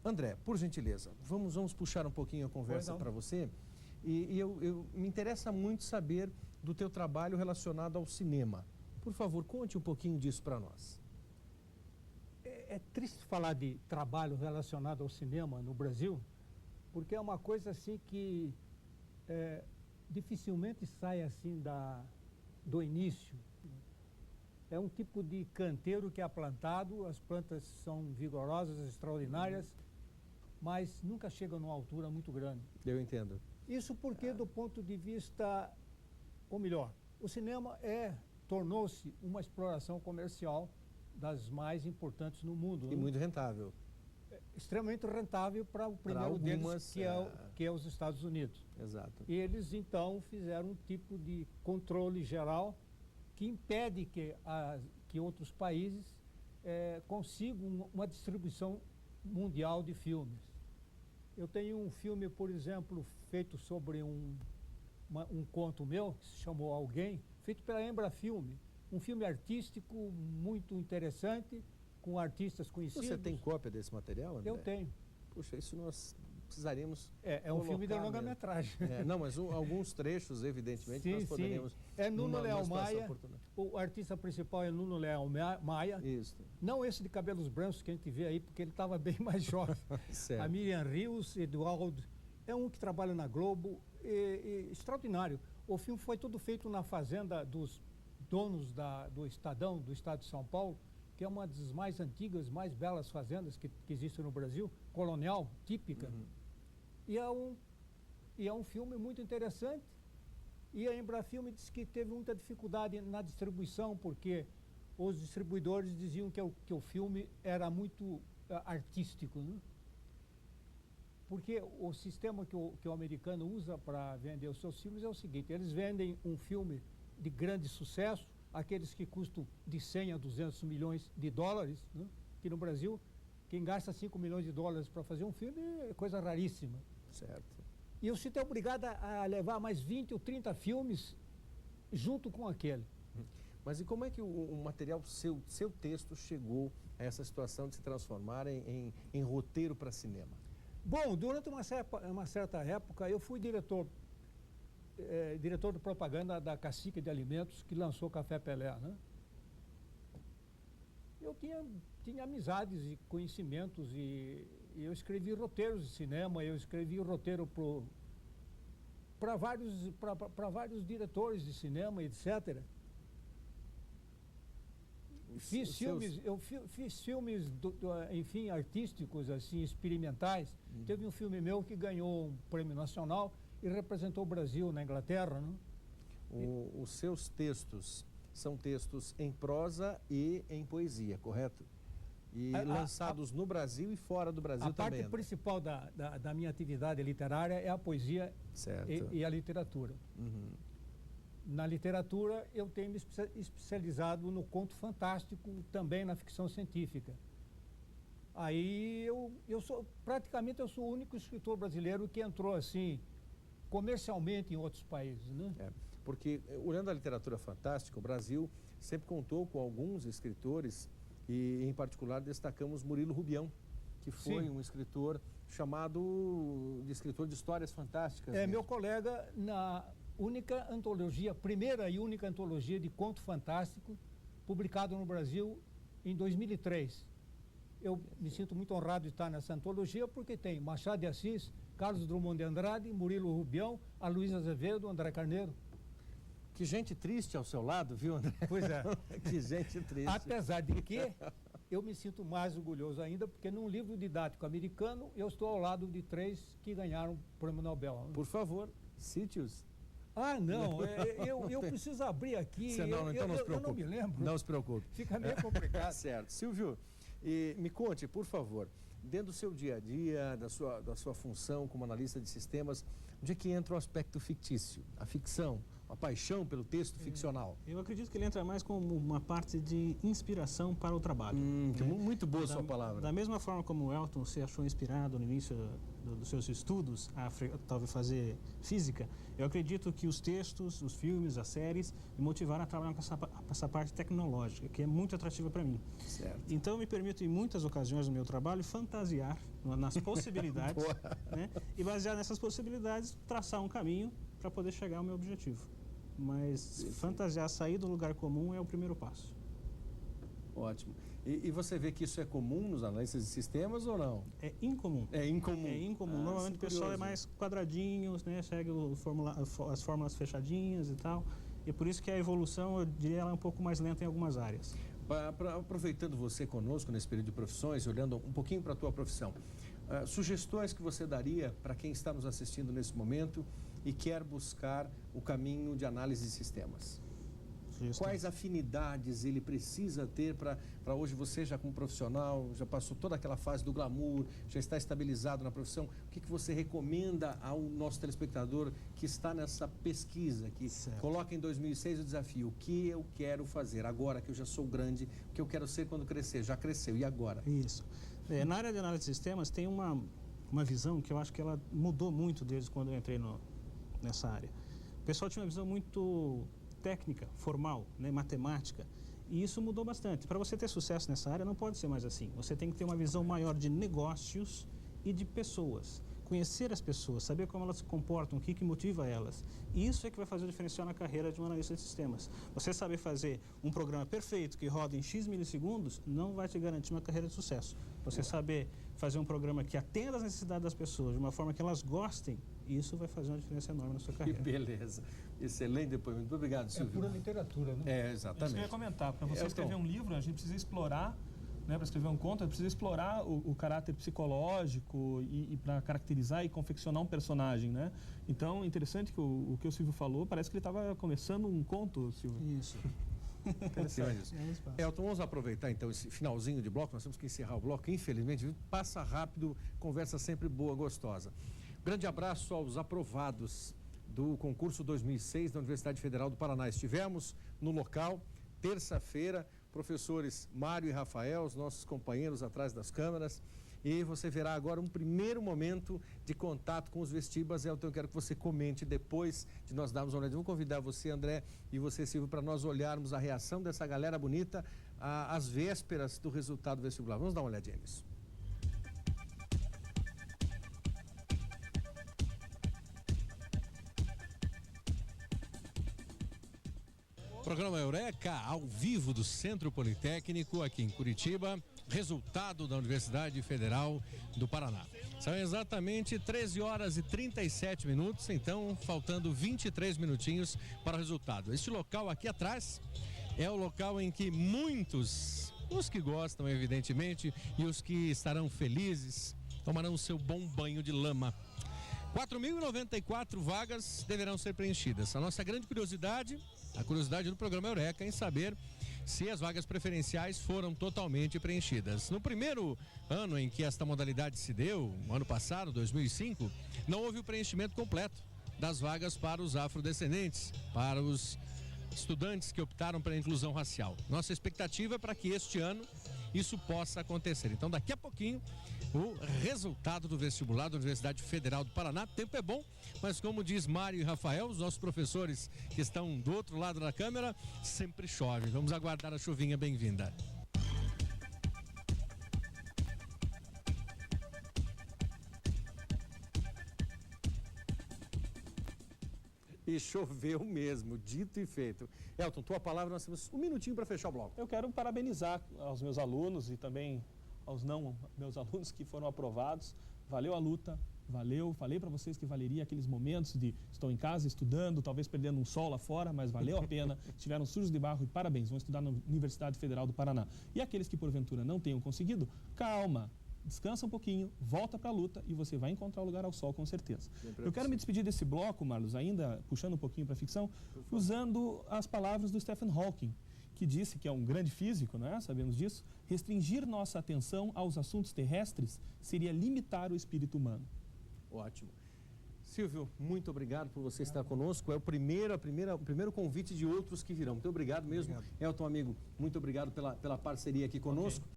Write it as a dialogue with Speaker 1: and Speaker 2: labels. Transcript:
Speaker 1: André, por gentileza, vamos puxar um pouquinho a conversa para você. E me interessa muito saber do teu trabalho relacionado ao cinema. Por favor, conte um pouquinho disso para nós.
Speaker 2: É triste falar de trabalho relacionado ao cinema no Brasil, porque é uma coisa assim que dificilmente sai assim do início. É um tipo de canteiro que é plantado, as plantas são vigorosas, extraordinárias, mas nunca chegam numa altura muito grande.
Speaker 1: Eu entendo.
Speaker 2: Isso porque, do ponto de vista, ou melhor, o cinema tornou-se uma exploração comercial das mais importantes no mundo.
Speaker 1: E muito rentável.
Speaker 2: Extremamente rentável para o primeiro deles, que é os Estados Unidos.
Speaker 1: Exato.
Speaker 2: E eles, então, fizeram um tipo de controle geral que impede que outros países consigam uma distribuição mundial de filmes. Eu tenho um filme, por exemplo, feito sobre um conto meu, que se chamou Alguém, feito pela Embrafilme. Um filme artístico muito interessante, com artistas conhecidos.
Speaker 1: Você tem cópia desse material, André?
Speaker 2: Eu tenho.
Speaker 1: Puxa, isso nós precisaríamos
Speaker 2: É um filme de longa-metragem.
Speaker 1: Não, mas alguns trechos, evidentemente, nós poderíamos...
Speaker 2: Sim. É Nuno Leal Maia, o artista principal é Nuno Leal Maia.
Speaker 1: Isso.
Speaker 2: Não esse de cabelos brancos que a gente vê aí, porque ele estava bem mais jovem.
Speaker 1: Certo.
Speaker 2: A Miriam Rios, Eduardo, é um que trabalha na Globo, extraordinário. O filme foi tudo feito na fazenda dos donos do Estadão, do Estado de São Paulo, que é uma das mais antigas, mais belas fazendas que existem no Brasil, colonial, típica. Uhum. E é um filme muito interessante. E a Embrafilme disse que teve muita dificuldade na distribuição, porque os distribuidores diziam que o filme era muito artístico, né? Porque o sistema que o americano usa para vender os seus filmes é o seguinte: eles vendem um filme de grande sucesso, aqueles que custam de 100 a 200 milhões de dólares, né? Que no Brasil, quem gasta 5 milhões de dólares para fazer um filme é coisa raríssima.
Speaker 1: Certo.
Speaker 2: E você é obrigado a levar mais 20 ou 30 filmes junto com aquele.
Speaker 1: Mas e como é que o material, seu texto, chegou a essa situação de se transformar em roteiro para cinema?
Speaker 2: Bom, durante uma certa época, eu fui diretor de propaganda da Cacique de Alimentos, que lançou Café Pelé, né? Eu tinha amizades e conhecimentos e eu escrevi roteiros de cinema, eu escrevi roteiro para vários diretores de cinema, etc. Fiz filmes, enfim, artísticos, assim, experimentais. Teve um filme meu que ganhou um prêmio nacional e representou o Brasil na Inglaterra, né?
Speaker 1: Os seus textos são textos em prosa e em poesia, correto? E lançados no Brasil e fora do Brasil também. A
Speaker 2: parte principal da minha atividade literária é a poesia e a literatura.
Speaker 1: Uhum.
Speaker 2: Na literatura, eu tenho me especializado no conto fantástico, também na ficção científica. Aí praticamente eu sou o único escritor brasileiro que entrou assim comercialmente em outros países, né?
Speaker 1: Porque olhando a literatura fantástica, o Brasil sempre contou com alguns escritores e em particular destacamos Murilo Rubião, que foi um escritor chamado de escritor de histórias fantásticas.
Speaker 2: Meu colega na primeira e única antologia de conto fantástico publicado no Brasil em 2003. Eu me sinto muito honrado de estar nessa antologia porque tem Machado de Assis, Carlos Drummond de Andrade, Murilo Rubião, Aloysio Azevedo, André Carneiro.
Speaker 1: Que gente triste ao seu lado, viu, André?
Speaker 2: Pois é.
Speaker 1: Que gente triste.
Speaker 2: Apesar de que eu me sinto mais orgulhoso ainda, porque num livro didático americano eu estou ao lado de 3 que ganharam o Prêmio Nobel.
Speaker 1: Por favor, cite-os.
Speaker 2: Não, eu preciso abrir aqui.
Speaker 1: Então não se preocupe.
Speaker 2: Eu não me lembro.
Speaker 1: Não se preocupe.
Speaker 2: Fica meio complicado.
Speaker 1: Certo. Silvio, me conte, por favor, dentro do seu dia a dia, da sua função como analista de sistemas, onde é que entra o aspecto fictício, a ficção, a paixão pelo texto ficcional?
Speaker 3: Eu acredito que ele entra mais como uma parte de inspiração para o trabalho.
Speaker 1: Muito boa a sua palavra.
Speaker 3: Da mesma forma como o Elton se achou inspirado no início dos seus estudos a talvez fazer física, eu acredito que os textos, os filmes, as séries me motivaram a trabalhar com essa parte tecnológica, que é muito atrativa para mim.
Speaker 1: Certo.
Speaker 3: Então, me permito, em muitas ocasiões no meu trabalho, fantasiar nas possibilidades, né? E baseado nessas possibilidades, traçar um caminho para poder chegar ao meu objetivo. Mas fantasiar, sair do lugar comum é o primeiro passo.
Speaker 1: Ótimo. E você vê que isso é comum nos analistas de sistemas ou não?
Speaker 3: É incomum.
Speaker 1: É incomum.
Speaker 3: É incomum. Normalmente o pessoal é mais quadradinhos, né? Segue as fórmulas fechadinhas e tal. E por isso que a evolução, eu diria, ela é um pouco mais lenta em algumas áreas.
Speaker 1: Aproveitando você conosco nesse período de profissões, olhando um pouquinho para a tua profissão, sugestões que você daria para quem está nos assistindo nesse momento e quer buscar o caminho de análise de sistemas? Quais afinidades ele precisa ter para hoje você já como profissional, já passou toda aquela fase do glamour, já está estabilizado na profissão, o que você recomenda ao nosso telespectador que está nessa pesquisa, que coloca em 2006 o desafio, o que eu quero fazer agora que eu já sou grande, o que eu quero ser quando crescer, já cresceu, e agora?
Speaker 3: Isso. Na área de análise de sistemas tem uma visão que eu acho que ela mudou muito desde quando eu entrei nessa área. O pessoal tinha uma visão muito técnica, formal, né, matemática, e isso mudou bastante. Para você ter sucesso nessa área não pode ser mais assim. Você tem que ter uma visão maior de negócios e de pessoas. Conhecer as pessoas, saber como elas se comportam, o que motiva elas. E isso é que vai fazer o diferencial na carreira de um analista de sistemas. Você saber fazer um programa perfeito que roda em X milissegundos não vai te garantir uma carreira de sucesso. Você saber fazer um programa que atenda às necessidades das pessoas de uma forma que elas gostem, isso vai fazer uma diferença enorme na sua carreira.
Speaker 1: Que beleza. Excelente depoimento. Muito obrigado, Silvio.
Speaker 2: É pura literatura, né?
Speaker 1: É, exatamente.
Speaker 4: Isso que eu ia comentar. Para você escrever um livro, a gente precisa explorar, né, para escrever um conto, a gente precisa explorar o caráter psicológico e para caracterizar e confeccionar um personagem, né? Então, interessante que o que o Silvio falou, parece que ele estava começando um conto, Silvio.
Speaker 3: Isso.
Speaker 1: Interessante. Elton, vamos aproveitar então esse finalzinho de bloco, nós temos que encerrar o bloco, infelizmente, passa rápido, conversa sempre boa, gostosa. Grande abraço aos aprovados do concurso 2006 da Universidade Federal do Paraná. Estivemos no local, terça-feira, professores Mário e Rafael, os nossos companheiros atrás das câmeras, e você verá agora um primeiro momento de contato com os vestibas. Elton, eu quero que você comente depois de nós darmos uma olhada. Vamos convidar você, André, e você, Silvio, para nós olharmos a reação dessa galera bonita às vésperas do resultado vestibular. Vamos dar uma olhadinha nisso. Programa Eureka, ao vivo do Centro Politécnico, aqui em Curitiba, resultado da Universidade Federal do Paraná. São exatamente 13 horas e 37 minutos, então faltando 23 minutinhos para o resultado. Este local aqui atrás é o local em que muitos, os que gostam evidentemente, e os que estarão felizes, tomarão o seu bom banho de lama. 4.094 vagas deverão ser preenchidas. A nossa grande curiosidade, a curiosidade do programa Eureka, em saber se as vagas preferenciais foram totalmente preenchidas. No primeiro ano em que esta modalidade se deu, ano passado, 2005, não houve o preenchimento completo das vagas para os afrodescendentes, para os estudantes que optaram pela inclusão racial. Nossa expectativa é para que este ano isso possa acontecer. Então, daqui a pouquinho, o resultado do vestibular da Universidade Federal do Paraná. O tempo é bom, mas como diz Mário e Rafael, os nossos professores que estão do outro lado da câmera, sempre chove. Vamos aguardar a chuvinha bem-vinda. E choveu mesmo, dito e feito. Elton, tua palavra, nós temos um minutinho para fechar o bloco.
Speaker 4: Eu quero parabenizar aos meus alunos e também aos meus alunos que foram aprovados. Valeu a luta, valeu. Falei para vocês que valeria aqueles momentos de estou em casa estudando, talvez perdendo um sol lá fora, mas valeu a pena. Estiveram sujos de barro e parabéns, vão estudar na Universidade Federal do Paraná. E aqueles que porventura não tenham conseguido, calma. Descansa um pouquinho, volta para a luta e você vai encontrar o lugar ao sol com certeza. Eu quero me despedir desse bloco, Marlos, ainda puxando um pouquinho para a ficção, usando as palavras do Stephen Hawking, que disse que é um grande físico, né? Sabemos disso. Restringir nossa atenção aos assuntos terrestres seria limitar o espírito humano.
Speaker 1: Ótimo. Silvio, muito obrigado por você estar conosco. É o primeiro convite de outros que virão. Muito obrigado mesmo. Obrigado. Elton, amigo, muito obrigado pela parceria aqui conosco. Okay.